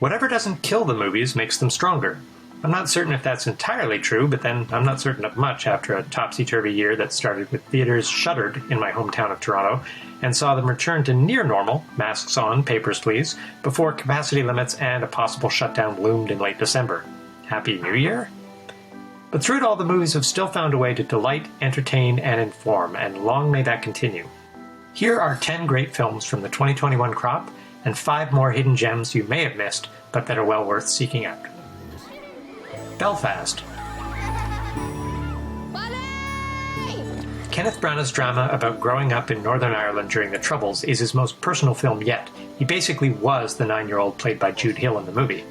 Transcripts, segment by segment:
Whatever doesn't kill the movies makes them stronger. I'm not certain if that's entirely true, but then I'm not certain of much after a topsy-turvy year that started with theaters shuttered in my hometown of Toronto and saw them return to near normal, masks on, papers please, before capacity limits and a possible shutdown loomed in late December. Happy New Year? But through it all, the movies have still found a way to delight, entertain, and inform, and long may that continue. Here are 10 great films from the 2021 crop, and 5 more hidden gems you may have missed, but that are well worth seeking out. Belfast. Kenneth Branagh's drama about growing up in Northern Ireland during the Troubles is his most personal film yet. He basically was the 9-year-old played by Jude Hill in the movie.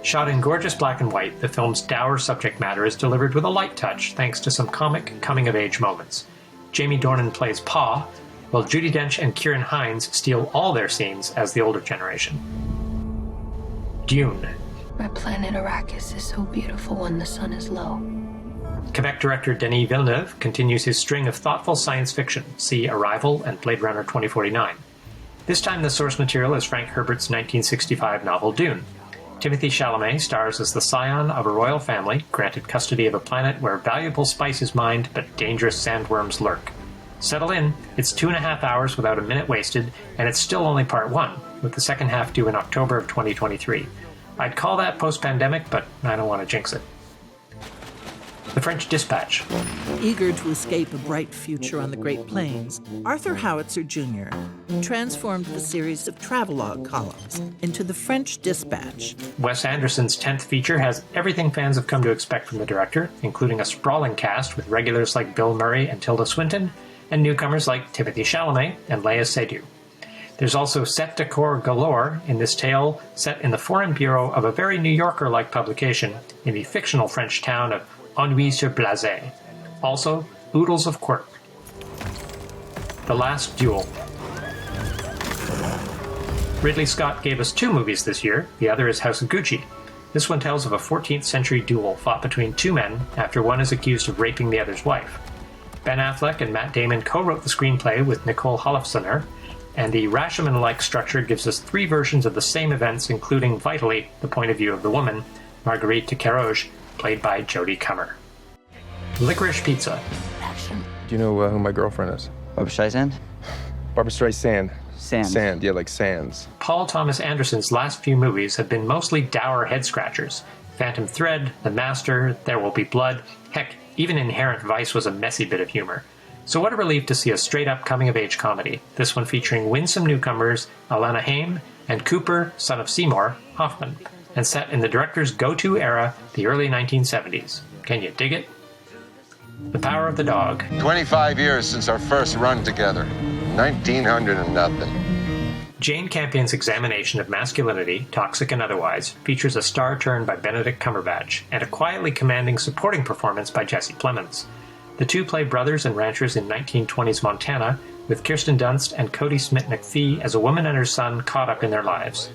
Shot in gorgeous black and white, the film's dour subject matter is delivered with a light touch thanks to some comic coming-of-age moments. Jamie Dornan plays Pa, while Judi Dench and Ciarán Hinds steal all their scenes as the older generation. Dune. My planet Arrakis is so beautiful when the sun is low. Quebec director Denis Villeneuve continues his string of thoughtful science fiction, see Arrival and Blade Runner 2049. This time the source material is Frank Herbert's 1965 novel Dune. Timothée Chalamet stars as the scion of a royal family, granted custody of a planet where valuable spice is mined but dangerous sandworms lurk. Settle in, it's 2.5 hours without a minute wasted, and it's still only part 1, with the second half due in October of 2023. I'd call that post-pandemic, but I don't want to jinx it. The French Dispatch. Eager to escape a bright future on the Great Plains, Arthur Howitzer Jr. transformed the series of travelogue columns into the French Dispatch. Wes Anderson's 10th feature has everything fans have come to expect from the director, including a sprawling cast with regulars like Bill Murray and Tilda Swinton, and newcomers like Timothée Chalamet and Léa Seydoux. There's also set decor galore in this tale set in the foreign bureau of a very New Yorker-like publication in the fictional French town of Ennui-sur-Blaze. Also, oodles of quirk. The Last Duel. Ridley Scott gave us 2 movies this year. The other is House of Gucci. This one tells of a 14th century duel fought between 2 men after one is accused of raping the other's wife. Ben Affleck and Matt Damon co-wrote the screenplay with Nicole Holofcener, and the Rashomon-like structure gives us 3 versions of the same events, including, vitally, the point of view of the woman, Marguerite de Carouge, played by Jodie Comer. Licorice Pizza. Do you know who my girlfriend is? Barbra Streisand? Barbra Streisand. Sand. Yeah, like sands. Paul Thomas Anderson's last few movies have been mostly dour head-scratchers. Phantom Thread, The Master, There Will Be Blood, heck, even Inherent Vice was a messy bit of humor. So what a relief to see a straight-up coming-of-age comedy, this one featuring winsome newcomers Alana Haim and Cooper, son of Seymour, Hoffman, and set in the director's go-to era, the early 1970s. Can you dig it? The Power of the Dog. 25 years since our first run together. 1900 and nothing. Jane Campion's examination of masculinity, toxic and otherwise, features a star turn by Benedict Cumberbatch, and a quietly commanding supporting performance by Jesse Plemons. The two play brothers and ranchers in 1920s Montana, with Kirsten Dunst and Cody Smith-McPhee as a woman and her son caught up in their lives.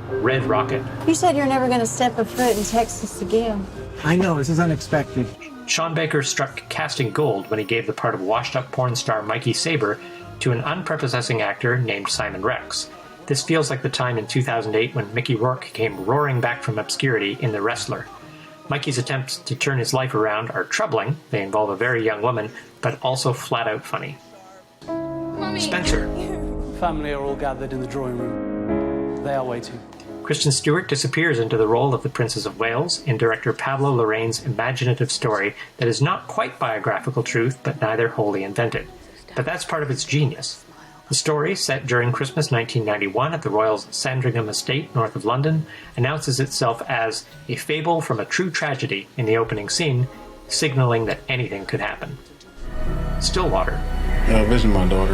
Red Rocket. You said you're never going to step a foot in Texas again. I know, this is unexpected. Sean Baker struck casting gold when he gave the part of washed-up porn star Mikey Saber to an unprepossessing actor named Simon Rex. This feels like the time in 2008 when Mickey Rourke came roaring back from obscurity in The Wrestler. Mikey's attempts to turn his life around are troubling, they involve a very young woman, but also flat-out funny. Mommy. Spencer. Family are all gathered in the drawing room. They are waiting. Kristen Stewart disappears into the role of the Princess of Wales in director Pablo Larraín's imaginative story that is not quite biographical truth, but neither wholly invented. But that's part of its genius. The story, set during Christmas 1991 at the Royals' Sandringham estate north of London, announces itself as a fable from a true tragedy in the opening scene, signaling that anything could happen. Stillwater. Visit my daughter.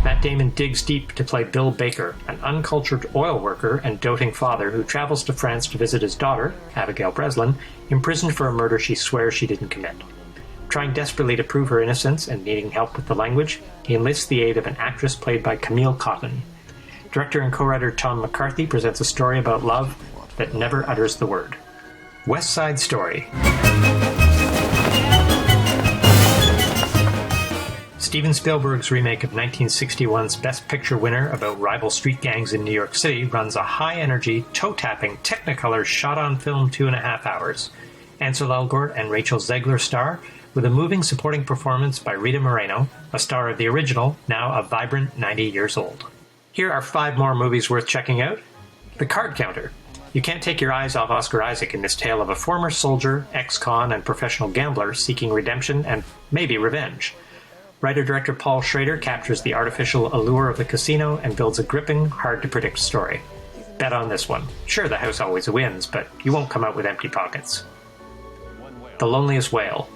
Matt Damon digs deep to play Bill Baker, an uncultured oil worker and doting father who travels to France to visit his daughter, Abigail Breslin, imprisoned for a murder she swears she didn't commit. Trying desperately to prove her innocence and needing help with the language, he enlists the aid of an actress played by Camille Cotton. Director and co-writer Tom McCarthy presents a story about love that never utters the word. West Side Story. Steven Spielberg's remake of 1961's Best Picture winner about rival street gangs in New York City runs a high-energy, toe-tapping Technicolor shot-on-film 2.5 hours. Ansel Elgort and Rachel Zegler star, with a moving supporting performance by Rita Moreno, a star of the original, now a vibrant 90 years old. Here are 5 more movies worth checking out. The Card Counter. You can't take your eyes off Oscar Isaac in this tale of a former soldier, ex-con, and professional gambler seeking redemption and maybe revenge. Writer-director Paul Schrader captures the artificial allure of the casino and builds a gripping, hard-to-predict story. Bet on this one. Sure, the house always wins, but you won't come out with empty pockets. The Loneliest Whale.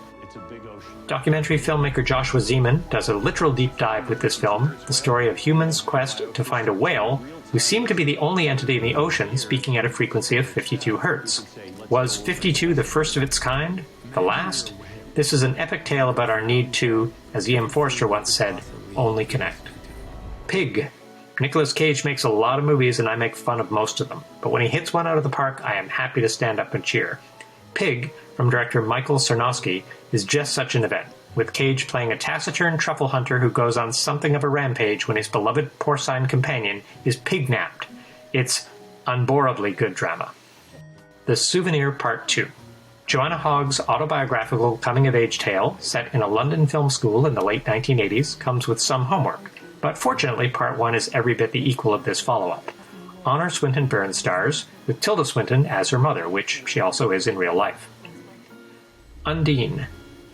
Documentary filmmaker Joshua Zeman does a literal deep dive with this film, the story of humans' quest to find a whale who seemed to be the only entity in the ocean speaking at a frequency of 52 Hz. Was 52 the first of its kind? The last? This is an epic tale about our need to, as E.M. Forster once said, only connect. Pig. Nicolas Cage makes a lot of movies and I make fun of most of them, but when he hits one out of the park, I am happy to stand up and cheer. Pig, from director Michael Sarnowski, is just such an event, with Cage playing a taciturn truffle hunter who goes on something of a rampage when his beloved porcine companion is pig-napped. It's unbearably good drama. The Souvenir Part 2. Joanna Hogg's autobiographical coming-of-age tale, set in a London film school in the late 1980s, comes with some homework, but fortunately Part 1 is every bit the equal of this follow-up. Honor Swinton Burns stars, with Tilda Swinton as her mother, which she also is in real life. Undine.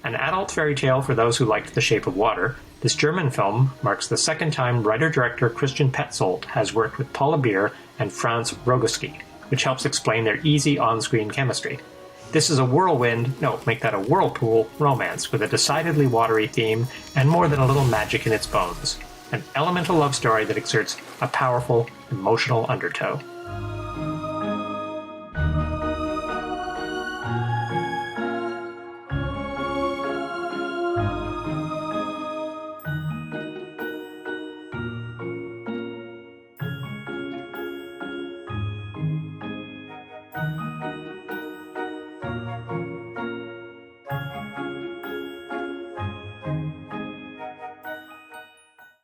An adult fairy tale for those who liked The Shape of Water, this German film marks the second time writer-director Christian Petzold has worked with Paula Beer and Franz Rogowski, which helps explain their easy on-screen chemistry. This is a whirlpool romance with a decidedly watery theme and more than a little magic in its bones. An elemental love story that exerts a powerful, emotional undertow.